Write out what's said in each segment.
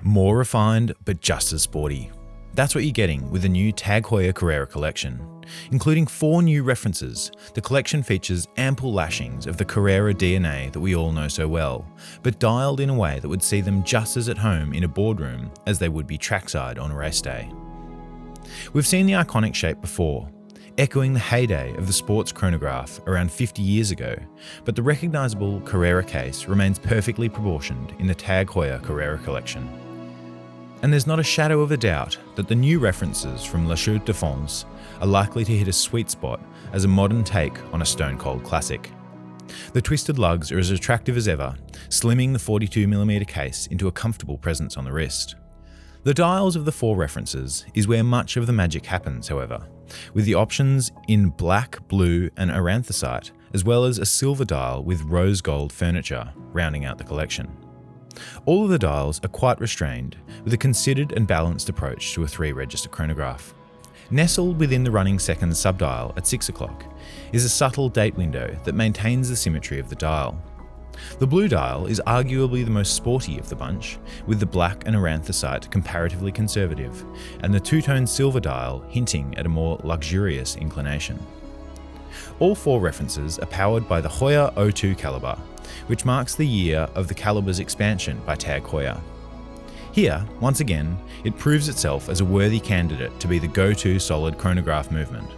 More refined, but just as sporty. That's what you're getting with the new TAG Heuer Carrera collection. Including 4 new references, the collection features ample lashings of the Carrera DNA that we all know so well, but dialed in a way that would see them just as at home in a boardroom as they would be trackside on race day. We've seen the iconic shape before, echoing the heyday of the sports chronograph around 50 years ago, but the recognisable Carrera case remains perfectly proportioned in the TAG Heuer Carrera collection. And there's not a shadow of a doubt that the new references from La Chute de France are likely to hit a sweet spot as a modern take on a stone-cold classic. The twisted lugs are as attractive as ever, slimming the 42mm case into a comfortable presence on the wrist. The dials of the 4 references is where much of the magic happens, however, with the options in black, blue and anthracite, as well as a silver dial with rose gold furniture rounding out the collection. All of the dials are quite restrained, with a considered and balanced approach to a 3-register chronograph. Nestled within the running seconds subdial at 6 o'clock is a subtle date window that maintains the symmetry of the dial. The blue dial is arguably the most sporty of the bunch, with the black and anthracite comparatively conservative, and the 2-tone silver dial hinting at a more luxurious inclination. All 4 references are powered by the Heuer O2 calibre, which marks the year of the calibre's expansion by TAG Heuer. Here, once again, it proves itself as a worthy candidate to be the go-to solid chronograph movement.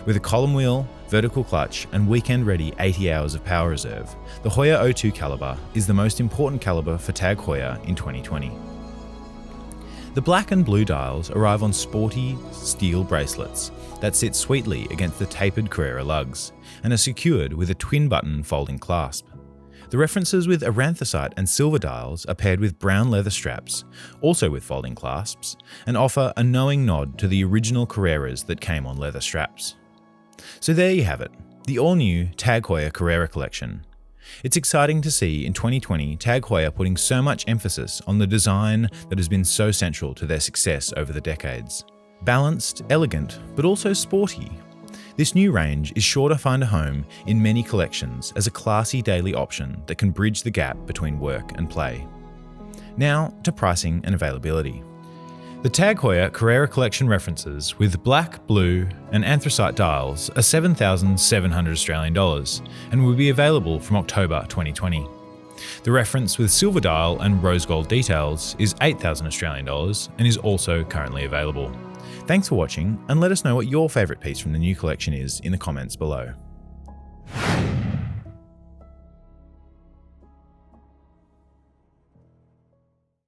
With a column wheel, vertical clutch and weekend-ready 80 hours of power reserve, the Heuer O2 calibre is the most important calibre for TAG Heuer in 2020. The black and blue dials arrive on sporty steel bracelets that sit sweetly against the tapered Carrera lugs and are secured with a twin-button folding clasp. The references with anthracite and silver dials are paired with brown leather straps, also with folding clasps, and offer a knowing nod to the original Carreras that came on leather straps. So there you have it, the all-new TAG Heuer Carrera collection. It's exciting to see in 2020 TAG Heuer putting so much emphasis on the design that has been so central to their success over the decades. Balanced, elegant, but also sporty. This new range is sure to find a home in many collections as a classy daily option that can bridge the gap between work and play. Now to pricing and availability. The TAG Heuer Carrera collection references with black, blue and anthracite dials are $7,700 Australian dollars and will be available from October 2020. The reference with silver dial and rose gold details is $8,000 Australian dollars and is also currently available. Thanks for watching, and let us know what your favourite piece from the new collection is in the comments below.